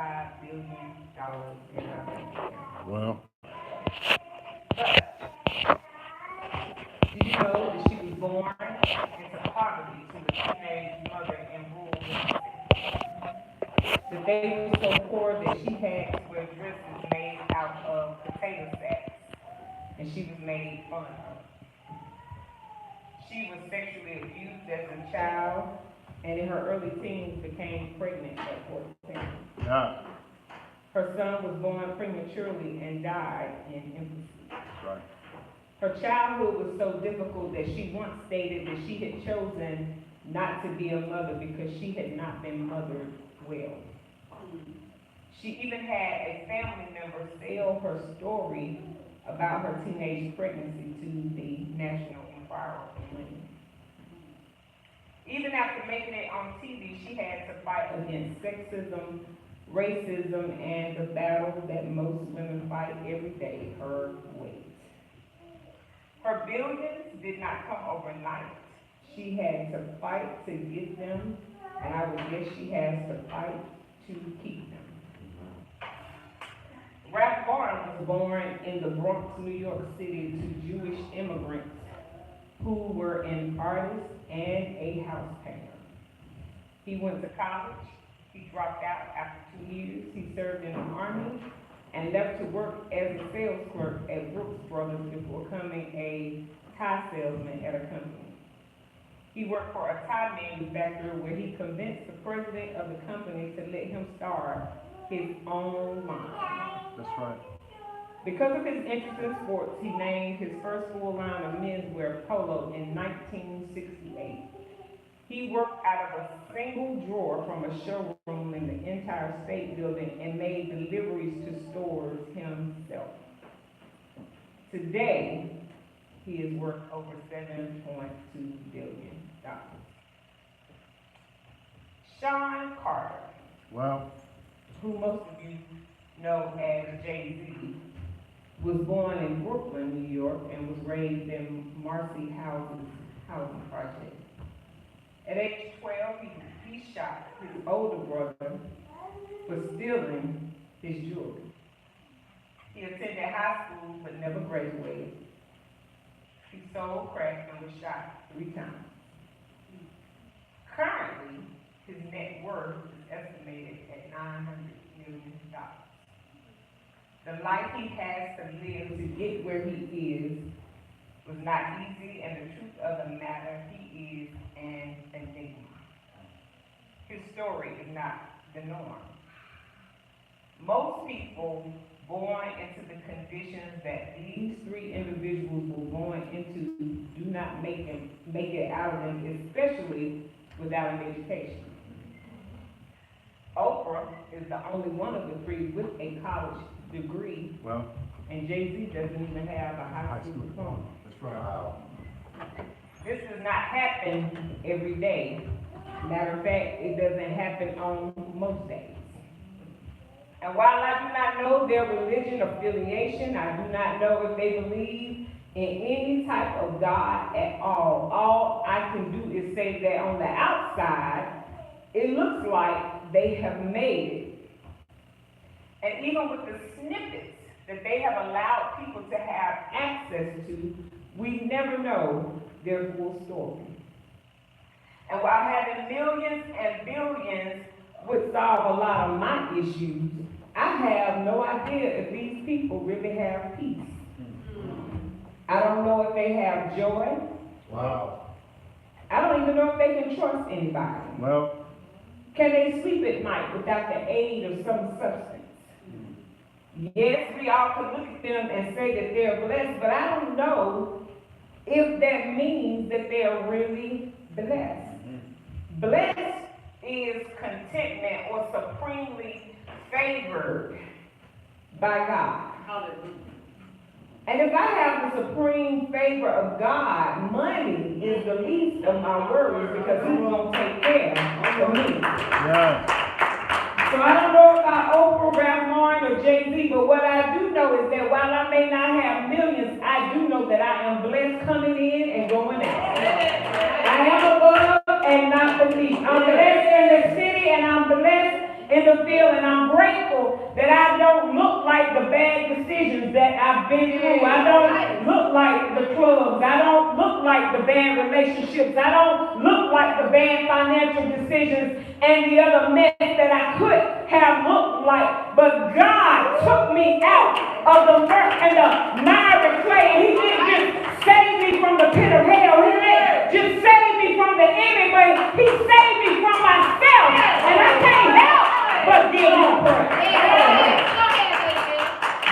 $5 billion in her bank account. Well, Did you know that she was born into poverty to a teenage mother in rural Mississippi? That they were so poor that she had to wear dresses made out of potato sacks, and she was made fun of. She was sexually abused as a child, and in her early teens became pregnant at 14. yeah, Her son was born prematurely and died in infancy. that's right. Her childhood was so difficult that she once stated that she had chosen not to be a mother because she had not been mothered well. She even had a family member tell her story about her teenage pregnancy to the National Enquirer for money. Even after making it on TV, she had to fight against sexism, racism, and the battle that most women fight every day, her weight. Her billions did not come overnight. She had to fight to get them, and I would guess she has to fight to keep them. Ralph Lauren was born in the Bronx, New York City to Jewish immigrants who were an artist and a house painter. He went to college. He dropped out after 2 years. He served in the Army and left to work as a sales clerk at Brooks Brothers before becoming a tie salesman at a company. He worked for a tie manufacturer where he convinced the president of the company to let him start his own line. That's right. Because of his interest in sports, he named his first full line of menswear Polo in 1968. He worked out of a single drawer from a showroom in the Empire State Building and made deliveries to stores himself. Today, he is worth over $7.2 billion. Sean Carter, Well, who most of you know as Jay-Z, was born in Brooklyn, New York, and was raised in Marcy House's housing project. At age 12, he shot his older brother for stealing his jewelry. He attended high school but never graduated. He sold crack and was shot 3 times. Currently, his net worth is estimated at $900 million. The life he has to live to get where he is was not easy, and the truth of the matter, he is an enigma. His story is not the norm. Most people born into the conditions that these 3 individuals were born into do not make it out of them, especially without an education. Oprah is the only one of the 3 with a college degree, well, and Jay-Z doesn't even have a high school diploma. that's right. Wow. This does not happen every day. Matter of fact, it doesn't happen on most days. And while I do not know their religion affiliation, I do not know if they believe in any type of God at all I can do is say that on the outside, it looks like they have made it. And even with the snippets that they have allowed people to have access to, we never know their full story. And while having millions and billions would solve a lot of my issues, I have no idea if these people really have peace. I don't know if they have joy. Wow. I don't even know if they can trust anybody. Well, Can they sleep at night without the aid of some substance? Yes, we all can look at them and say that they're blessed, but I don't know if that means that they're really blessed. Blessed is contentment or supremely favored by God. Hallelujah. And if I have the supreme favor of God, money is the least of my worries because He's going to take care of me. yeah. So I don't know about Oprah, Ralph Lauren, or Jay-Z, but what I do know is that while I may not have millions, I do know that I am blessed coming in and going out. I am above and not beneath. I'm blessed in the city and I'm blessed in the field, and I'm grateful that I don't look like the bad decisions that I've been through. I don't look like the clubs. I don't look like the bad relationships. I don't look like the bad financial decisions and the other mess that I could have looked like. But God took me out of the murk and the miry clay. He didn't just save me from the pit of hell. He didn't just save me from the enemy, but he saved me from myself. And I can't help but give him praise.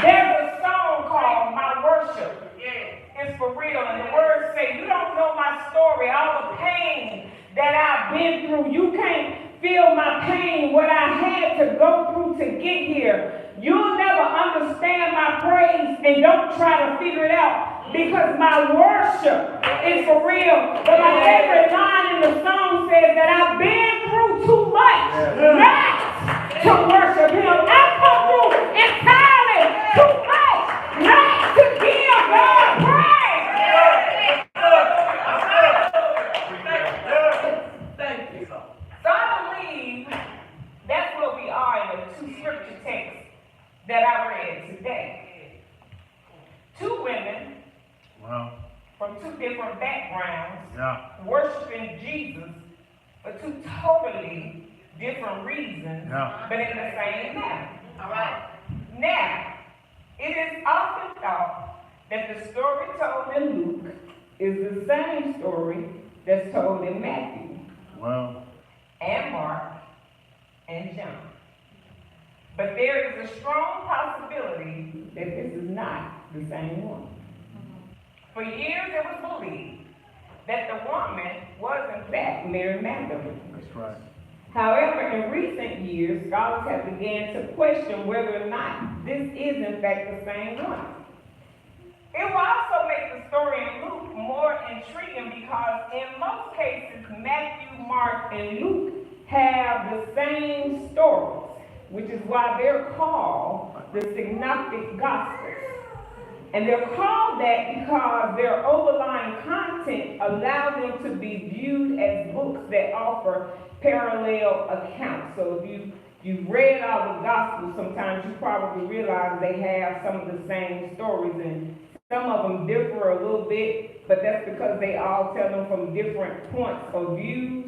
There's a song called My Worship. It's for real. And the words say, you don't know my story, all the pain that I've been through. You can't feel my pain, what I had to go through to get here. You'll never understand my praise, and don't try to figure it out, because my worship is for real. But my favorite line in the song says that I've been through too much not to worship him. I've come through entirely too much not to give God praise. So I believe that's where we are in the two scripture texts that I read today. Two women from two different backgrounds worshiping Jesus for two totally different reasons, but in the same manner. All right. Now, it is often thought that the story told in Luke is the same story that's told in Matthew and Mark and John. But there is a strong possibility that this is not the same one. For years it was believed that the woman was in fact Mary Magdalene. That's right. However, in recent years, scholars have begun to question whether or not this is in fact the same one. It will also make the story in Luke more intriguing because in most cases, Matthew, Mark, and Luke have the same stories, which is why they're called the Synoptic Gospels. And they're called that because their overlying content allows them to be viewed as books that offer parallel accounts. So if you've read all the Gospels, sometimes you probably realize they have some of the same stories, and some of them differ a little bit, but that's because they all tell them from different points of views.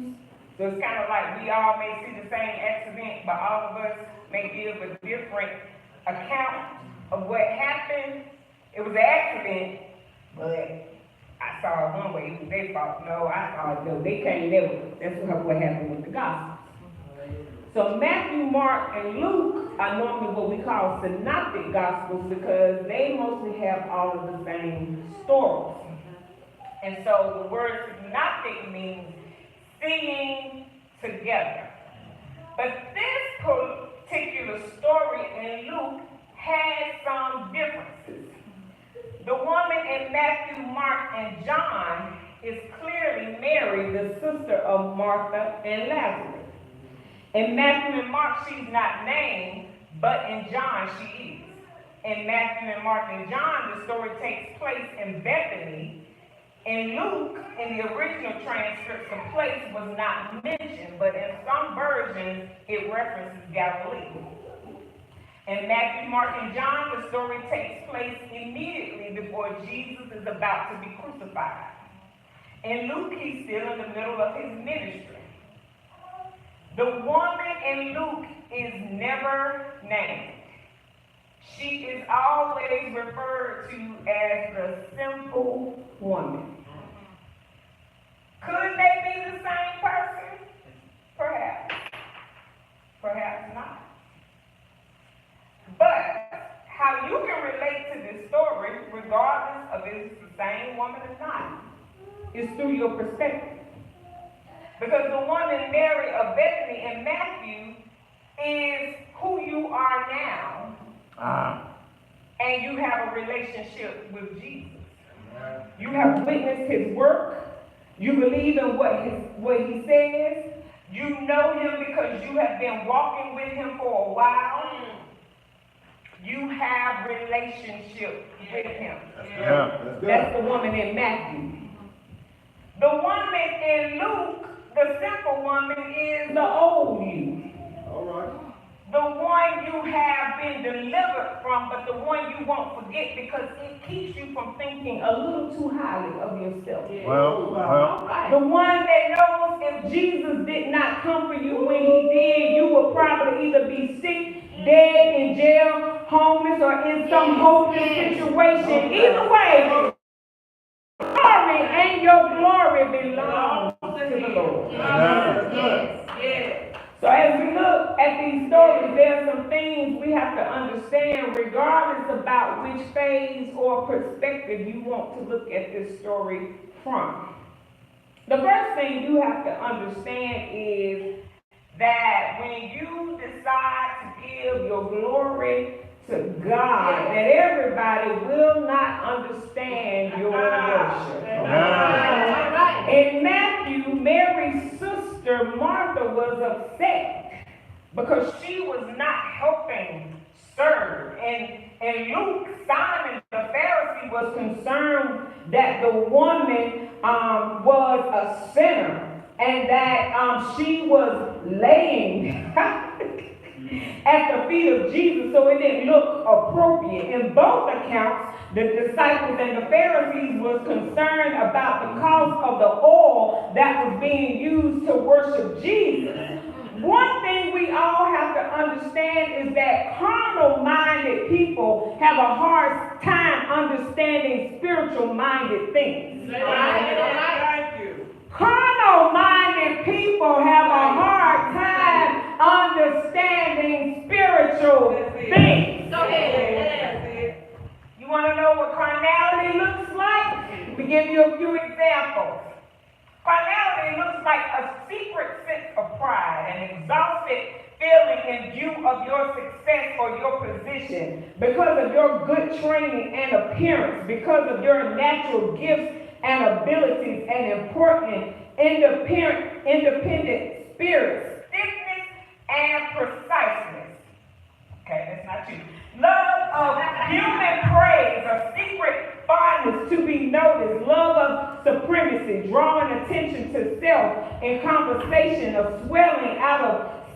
So it's kind of like we all may see the same accident, but all of us may give a different account of what happened. It was an accident, but I saw it one way. It was their fault. No, I saw it. No, they came there. That's what happened with the Gospels. So Matthew, Mark, and Luke are normally what we call synoptic Gospels because they mostly have all of the same stories. And so the word synoptic means seeing together. But this particular story in Luke has some differences. The woman in Matthew, Mark, and John is clearly Mary, the sister of Martha and Lazarus. In Matthew and Mark, she's not named, but in John, she is. In Matthew and Mark and John, the story takes place in Bethany. In Luke, in the original transcript, the place was not mentioned, but in some versions, it references Galilee. In Matthew, Mark, and John, the story takes place immediately before Jesus is about to be crucified. In Luke, he's still in the middle of his ministry. The woman in Luke is never named. She is always referred to as the simple woman. Could they be the same person? Perhaps. Perhaps not. But how you can relate to this story, regardless of if it's the same woman or not, is through your perspective. Because the woman Mary of Bethany in Matthew is who you are now, and you have a relationship with Jesus. You have witnessed his work. You believe in what he says. You know him because you have been walking with him for a while. You have relationship with him. That's the woman in Matthew. The woman in Luke, the simple woman, is the old you. All right. delivered from, but the one you won't forget because it keeps you from thinking a little too highly of yourself. Well. The one that knows if Jesus did not come for you when he did, you would probably either be sick, dead, in jail, homeless, or in some hopeless situation. Either way, glory and your glory belongs to the Lord. So as we look at these stories, there are some things we have to understand regardless about which phase or perspective you want to look at this story from. The first thing you have to understand is that when you decide to give your glory to God, that everybody will not understand your worship. In Matthew, Mary's sister Martha was upset because she was not helping serve. And in Luke, Simon the Pharisee was concerned that the woman was a sinner and that she was laying at the feet of Jesus, so it didn't look appropriate. In both accounts, the disciples and the Pharisees was concerned about the cost of the oil that was being used to worship Jesus. One thing we all have to understand is that carnal-minded people have a hard time understanding spiritual-minded things. Thank you. Carnal-minded people have a hard time understanding spiritual things. You want to know what carnality looks like? Let me give you a few examples. Carnality looks like a secret sense of pride, an exhausted feeling in view of your success or your position, because of your good training and appearance, because of your natural gifts and abilities and important independent spirit, stiffness and preciseness. Okay, that's not you. Love of human praise, a secret fondness to be noticed, love of supremacy, drawing attention to self in conversation, of swelling out of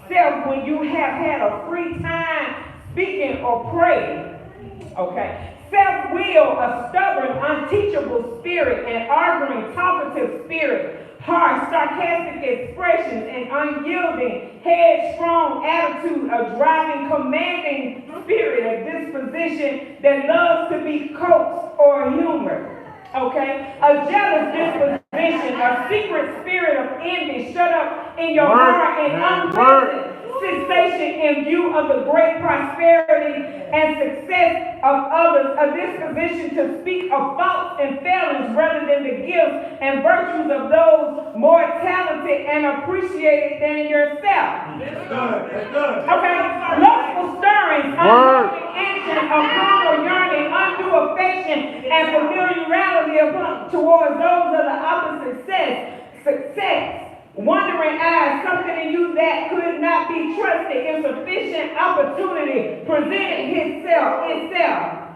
self when you have had a free time speaking or praying. Okay. Self-will, a stubborn, unteachable spirit, an arguing, talkative spirit, harsh, sarcastic expressions, an unyielding, headstrong attitude, a driving, commanding spirit, a disposition that loves to be coaxed or humored. Okay? A jealous disposition, a secret spirit of envy shut up in your heart and unpleasant sensation in view of the great prosperity and success of others, a disposition to speak of faults and failings rather than the gifts and virtues of those more talented and appreciated than yourself. That's good. Okay, lustful stirrings, unholy action, a carnal yearning, undue affection, and familiarity towards those of the opposite sex, success. Wandering eyes, something in you that could not be trusted, insufficient opportunity presented itself.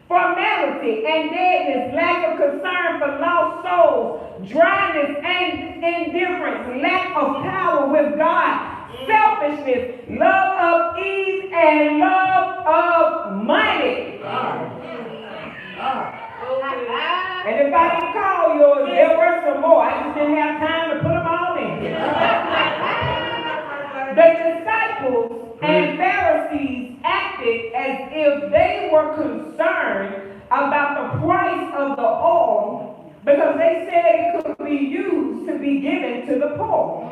Formality and deadness, lack of concern for lost souls, dryness and indifference, lack of power with God, selfishness, love of ease, and love of money. And if I didn't call yours, there were some more. I just didn't have time to put them all in. The disciples and Pharisees acted as if they were concerned about the price of the oil because they said it could be used to be given to the poor.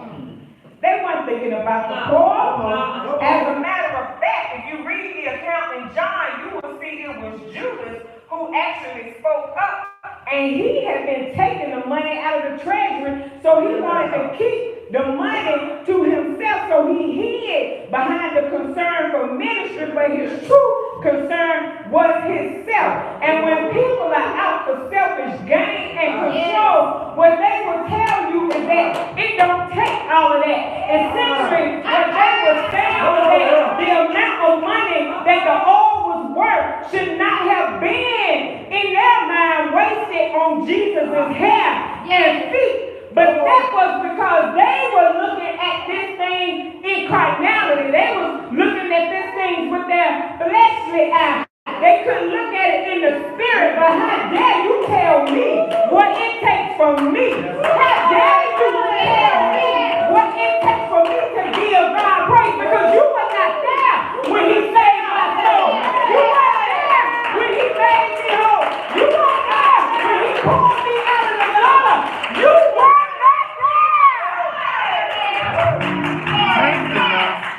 They weren't thinking about the poor. As a matter of fact, if you read the account in John, you will see it was Judas who actually spoke up. And he had been taking the money out of the treasury, so he wanted to keep the money to himself, so he hid behind the concern for ministry, but his true concern was himself. And when people are out for selfish gain and control, what they will tell you is that it don't take all of that. Essentially, what they were saying was that the amount of money that the oil was worth should not have been, in their mind, wasted on Jesus' hair and feet. But that was because they were looking at this thing in carnality. They was looking at this thing with their fleshly eye. They couldn't look at it in the spirit, but how dare you tell me what it takes from me? How dare you tell me what it takes for me to give God praise? Because you were not there when he saved my soul. You weren't there when he made me whole. You weren't there when he pulled me out of the gutter. You weren't there.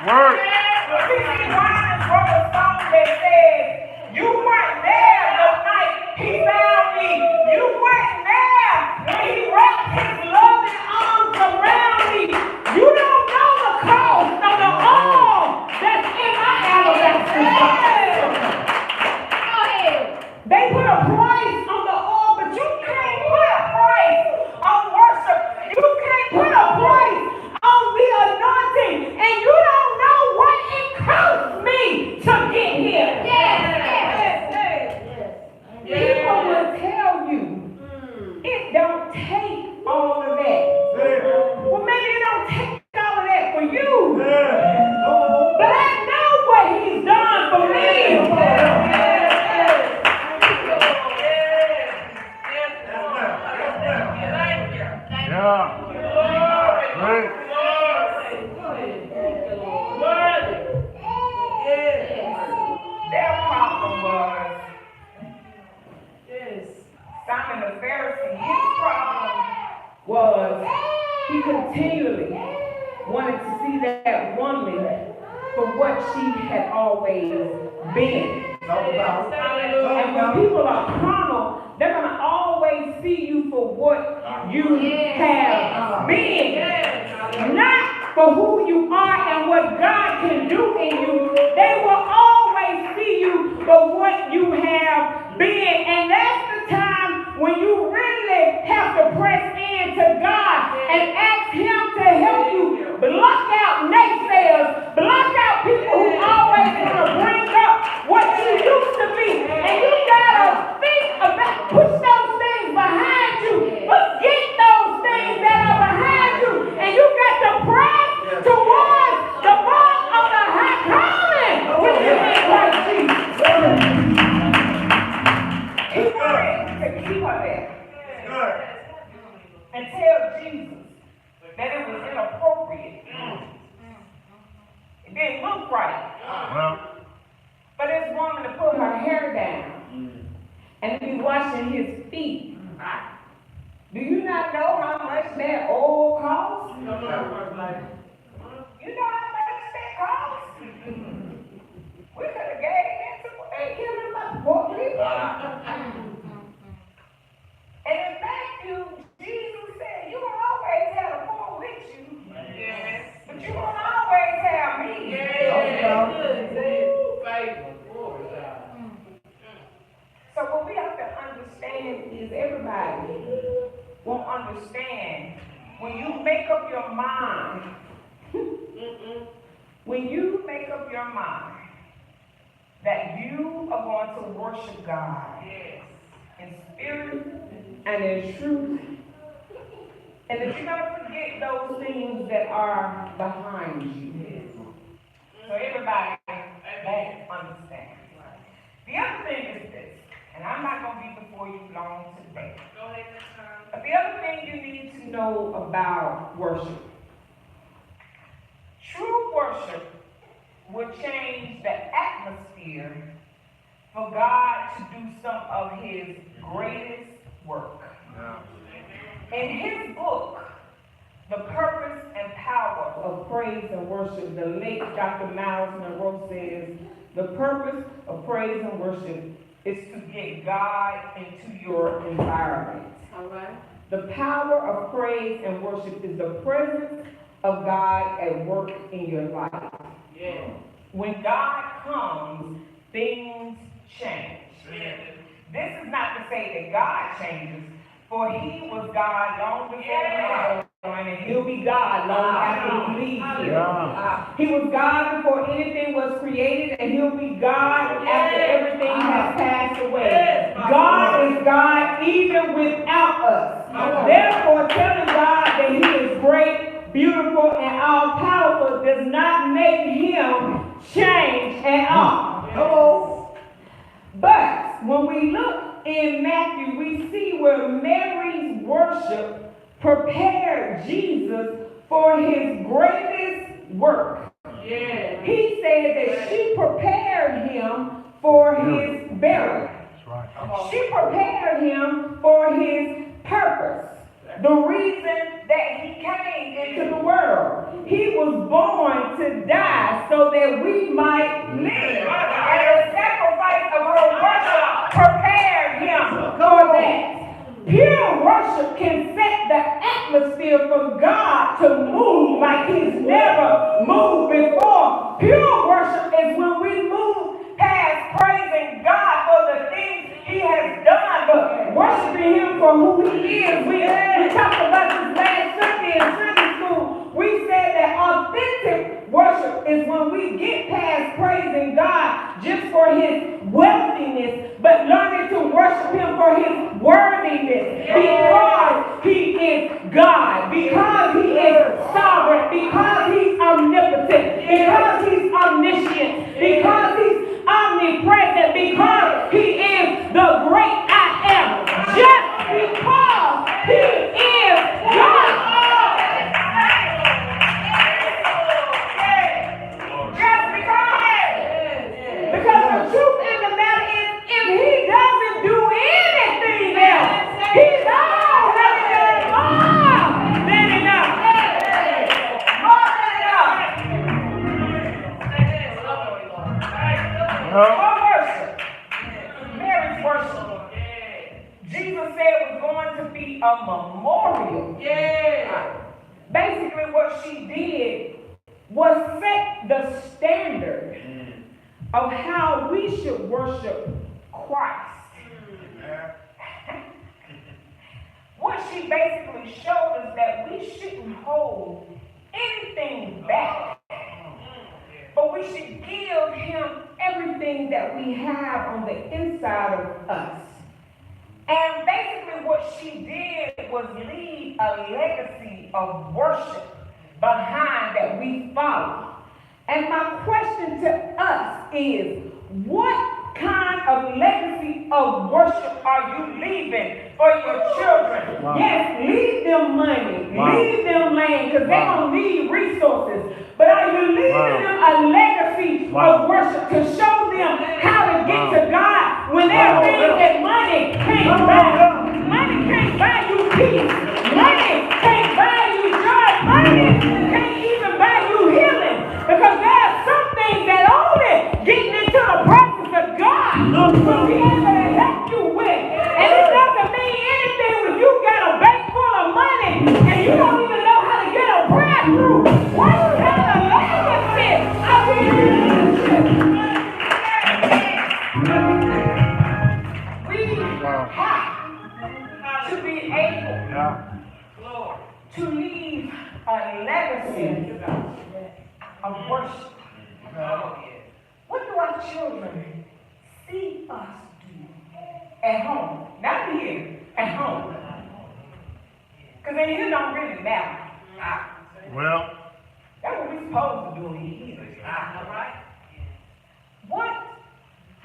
Word. You weren't there the night he found me. You weren't there when he wrapped his loving arms around me. You don't know the cost of the oil that's in my alabaster box. They put a price on the oil, but you can't put a price on worship. You can't put a price on the anointing, and you don't know what it cost me to get here. People will tell you it don't take all of that. Well, maybe it don't take all of that for you. But I know what he's done for me. Their problem was Simon the Pharisee. His problem was he continually wanted to see that woman for what she had always been. And when people are carnal, they're going to always see you for what you have been. Not for who you are and what God can do in you. They will always see you for what you have been. And that's the time when you really have to press into God and ask him to help you block out naysayers, block out people who always want to bring up what you used to be. And you gotta think about, push those things behind you, forget those things that are behind you, and you got to press towards the mark of the high calling, which is in Christ Jesus. He wanted to keep her there and tell Jesus that it was inappropriate. It didn't look right. For this woman to put her hair down and to be washing his feet. Do you not know how much that oil costs? You know how much that costs? We could have gave him to him about 4 people. And in Matthew, Jesus said, you will always have the poor with you. But you won't always have me. So what we have to understand is everybody won't understand when you make up your mind. When you make up your mind that you are going to worship God in spirit and in truth, and that you're going to forget those things that are behind you. So everybody won't understand. The other thing is this, and I'm not going to be before you long today. But the other thing you need to know about worship. True worship will change the atmosphere for God to do some of his greatest work. In his book, The Purpose and Power of Praise and Worship, the late Dr. Miles Monroe says, the purpose of praise and worship is to get God into your environment. All right. The power of praise and worship is the presence of God at work in your life. Yeah. When God comes, things change. Yeah. This is not to say that God changes, for he was God long before God, and he'll be God long after he leaves here. Yeah. He was God before anything was created, and he'll be God after everything has passed away. God is God even without us. Therefore, telling God that he is great, beautiful, and all-powerful does not make him change at all. in Matthew, we see where Mary's worship prepared Jesus for his greatest work. Yeah. He said that she prepared him for his burial. That's right. She prepared him for his purpose. The reason that he came into the world. He was born to die so that we might live. And the sacrifice of her worship prepared him for that. Pure worship can set the atmosphere for God to move like he's never moved before. Pure worship is when we move past praising God for the things he has done, but worshiping him for who he is. We talked about this last Sunday in Sunday school. We said that authentic worship is when we get past praising God just for his wealthiness, but learning to worship him for his worthiness, because he is God, because he is sovereign, because he's omnipotent, because he's omniscient, because he's omnipresent, because he is the great I am, just because he is God. Because the truth in the matter is, if he doesn't do anything else, he's already done more than enough. More than enough. Her worship, Mary's worship, Jesus said was going to be a memorial. Yeah. Basically what she did was set the standard of how we should worship Christ. What she basically showed us that we shouldn't hold anything back, but we should give him everything that we have on the inside of us. And basically what she did was leave a legacy of worship behind that we follow. And my question to us is, what kind of legacy of worship are you leaving for your children? Wow. Yes, leave them money, leave them land, because they're going to need resources. But are you leaving them a legacy of worship to show them how to get to God when there are things that money can't buy? Money can't buy you peace. Money can't buy you joy. Money can't even buy you healing. Because there are some things that only getting into the presence of God will be able to help you with. And it doesn't mean anything when you got a bank full of money and you don't even know how to get a prayer through. What kind of legacy are we leaving? We have to be able to leave a legacy of worship. What do our children see us do at home? Not here, at home. Because in here don't really matter. Well, that's what we're supposed to do in here. Right? What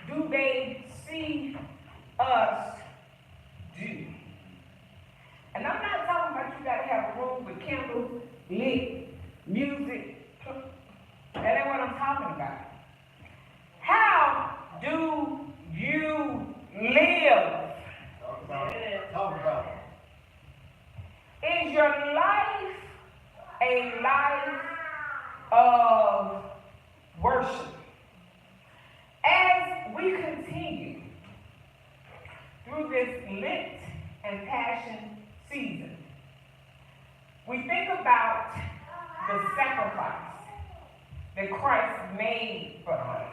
do they see us do? And I'm not talking about you got to have a room with candles, lit, music. That ain't what I'm talking about. How do you live? Talk about it. Is your life a life of worship? As we continue through this Lent and Passion season, we think about the sacrifice that Christ made for us.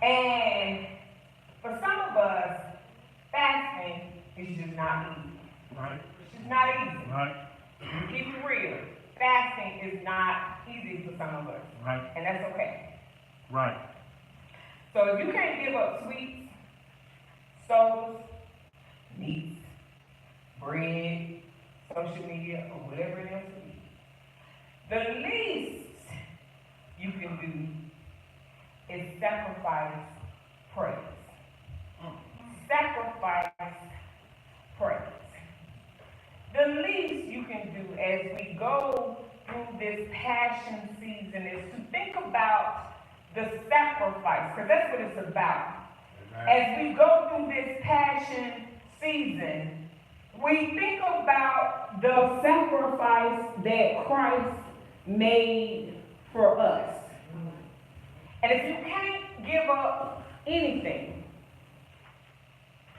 And for some of us, fasting is just not easy. Right. It's just not easy. Right. Keep it real. Fasting is not easy for some of us. Right. And that's okay. Right. So if you can't give up sweets, sodas, meats, bread, social media, or whatever it is, the least you can do is sacrifice Passion season is to think about the sacrifice, because that's what it's about. As we go through this Passion season, we think about the sacrifice that Christ made for us. And if you can't give up anything,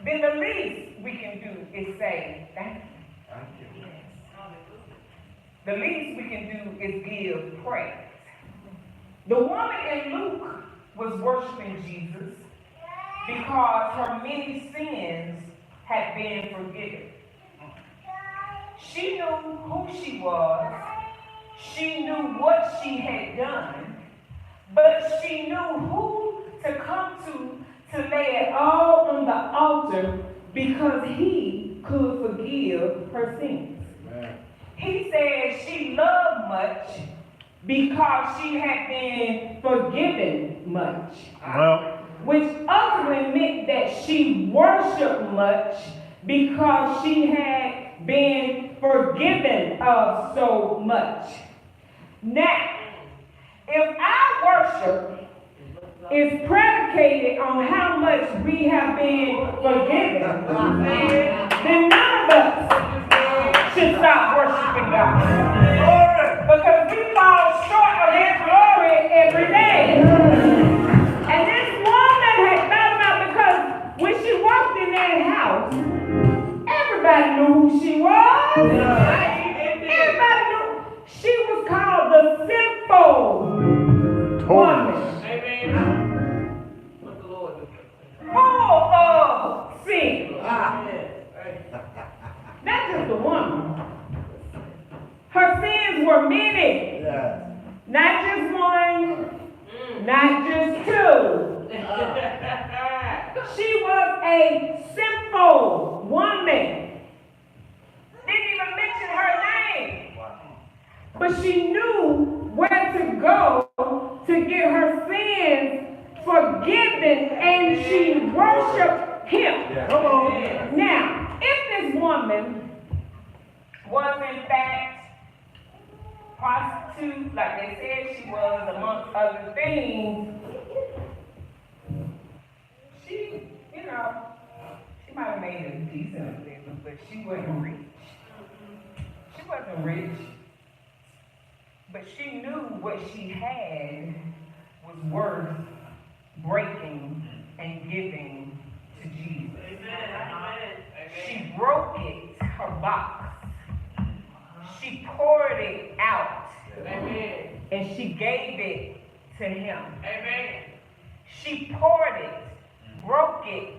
then the least we can do is say, thank you. Thank you. The least we can do is give praise. The woman in Luke was worshiping Jesus because her many sins had been forgiven. She knew who she was. She knew what she had done. But she knew who to come to lay it all on the altar because he could forgive her sins. Amen. He said she loved much because she had been forgiven much. Well, which ultimately meant that she worshiped much because she had been forgiven of so much. Now, if our worship is predicated on how much we have been forgiven, then none of us should stop worshiping God. Because we fall short of His glory every day. And this woman had found out because when she walked in that house, everybody knew who she was. Everybody knew. She was called the sinful woman. Amen. What the Lord do? Full of sin. Not just a woman. Her sins were many. Not just one, not just two. She was a sinful woman. Didn't even mention her name. But she knew where to go to get her sins forgiven, and she worshiped him. Come on. Now, if this woman was in fact prostitute, like they said she was, amongst other things, she, she might have made a decent living, but she wasn't rich. She wasn't rich, but she knew what she had was worth breaking and giving to Jesus. She broke it, her box. She poured it out. Amen. And she gave it to him. Amen. She poured it, broke it,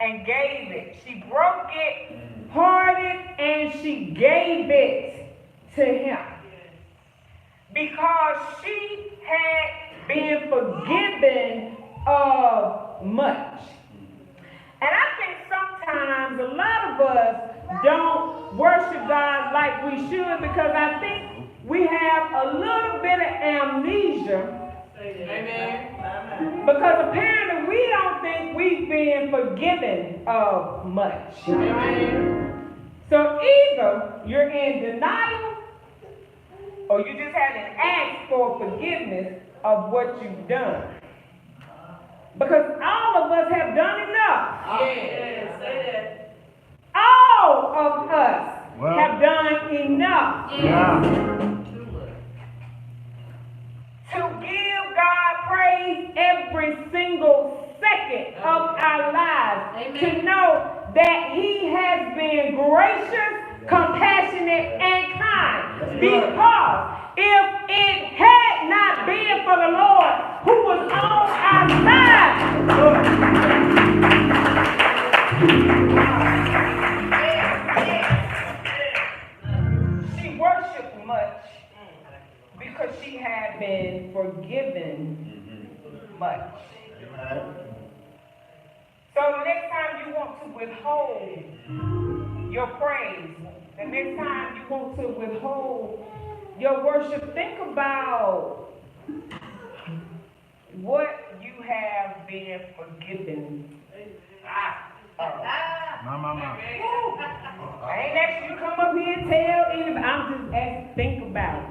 and gave it. She broke it, poured it, and she gave it to him. Because she had been forgiven of much. And I think sometimes a lot of us don't worship God like we should because I think we have a little bit of amnesia. Amen. Because apparently we don't think we've been forgiven of much. Amen. So either you're in denial or you just haven't asked for forgiveness of what you've done. Because all of us have done enough. Yes. All of us have done enough to give God praise every single second of our lives. Amen. To know that He has been gracious, compassionate, and kind. Because if it had not been for the Lord who was on our side, she worshiped much because she had been forgiven much. So the next time you want to withhold your praise, the next time you want to withhold your worship, think about what you have been forgiven. I ain't asking you to come up here and tell anybody. I'm just asking, think about it.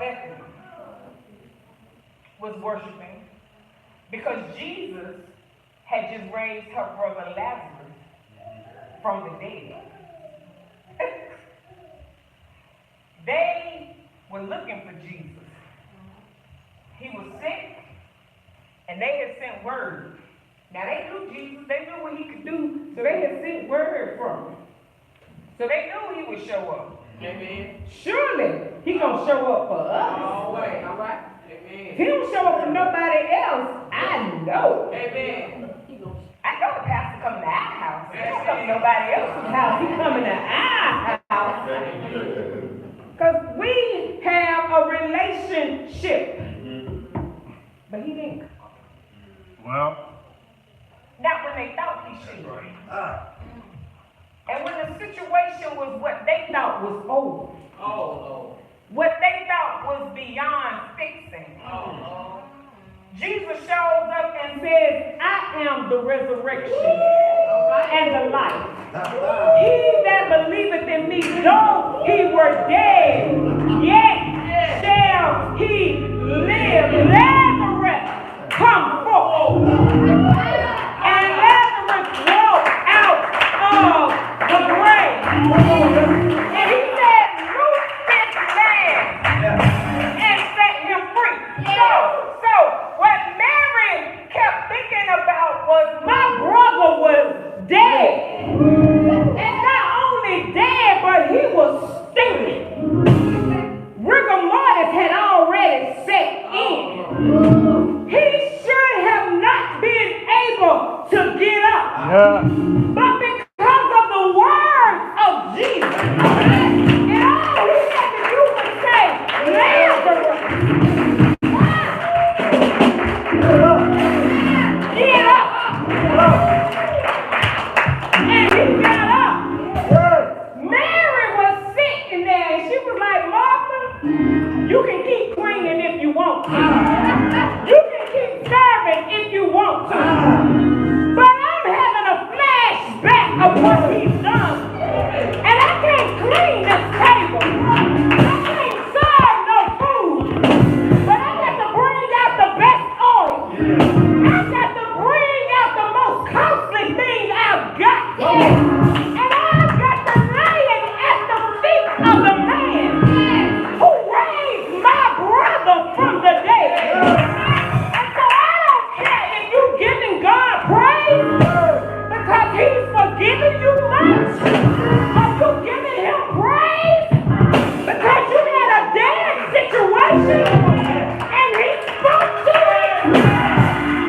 Bethany was worshiping because Jesus had just raised her brother Lazarus from the dead. They were looking for Jesus. He was sick, and they had sent word. Now they knew Jesus, they knew what he could do, so they had sent word from him. So they knew he would show up. Amen. Surely he gonna show up for us. All right. Amen. If he don't show up for nobody else, I know. Amen. I know the pastor coming to our house. He don't come to nobody else's house. He coming to our house. Because we have a relationship. But he didn't come. Well. Not when they thought he should. And when the situation was what they thought was over. Oh, Lord. What they thought was beyond fixing. Oh, Lord. Jesus shows up and says, I am the resurrection and the life. He that believeth in me, though he were dead, yet shall he live. Lazarus, come forth. And Lazarus walked out of the grave. And he said, loose this man and set him free. So what Mary kept thinking about was my brother was dead. And not only dead, but he was stinking. Rigor mortis had already set in. He should have not been able to get up. But because of the words of Jesus, and all he had to do was say, Lazarus, get up. And he got up. Mary was sitting there and she was like, Martha, you can keep cleaning if you want to. You can keep serving if you want to. But I'm having a flashback of what he's done. And I can't clean this table. I can't serve no food. But I got to bring out the best oil. I got to bring out the most costly thing I've got. And I've got to lay it at the feet of the man who raised my brother from the dead. And so I don't care if you're giving God praise because he's forgiven you much, or you're giving him praise because you had a dead situation and he spoke to it.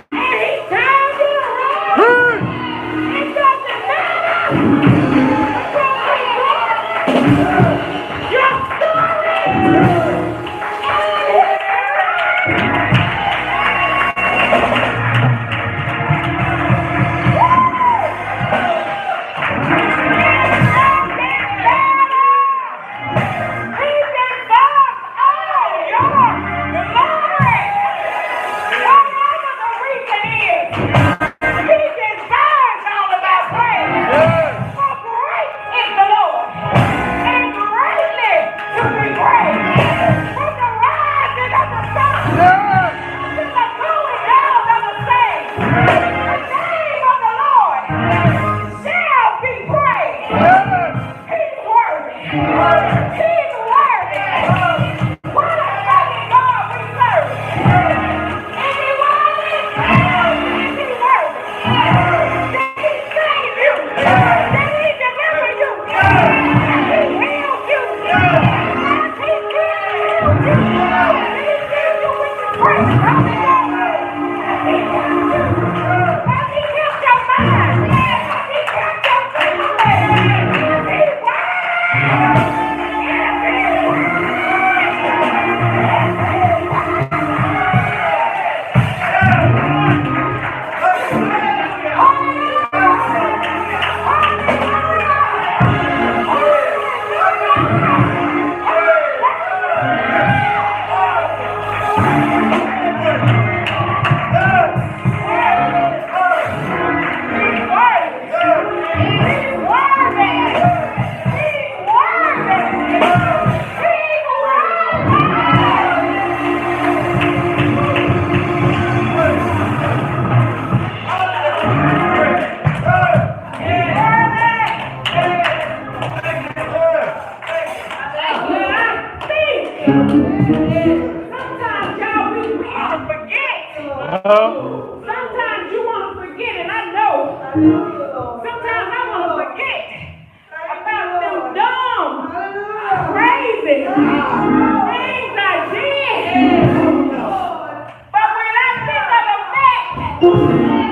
Sometimes you want to forget, and I know. Sometimes I want to forget about them dumb, crazy things I did. But when I think of the fact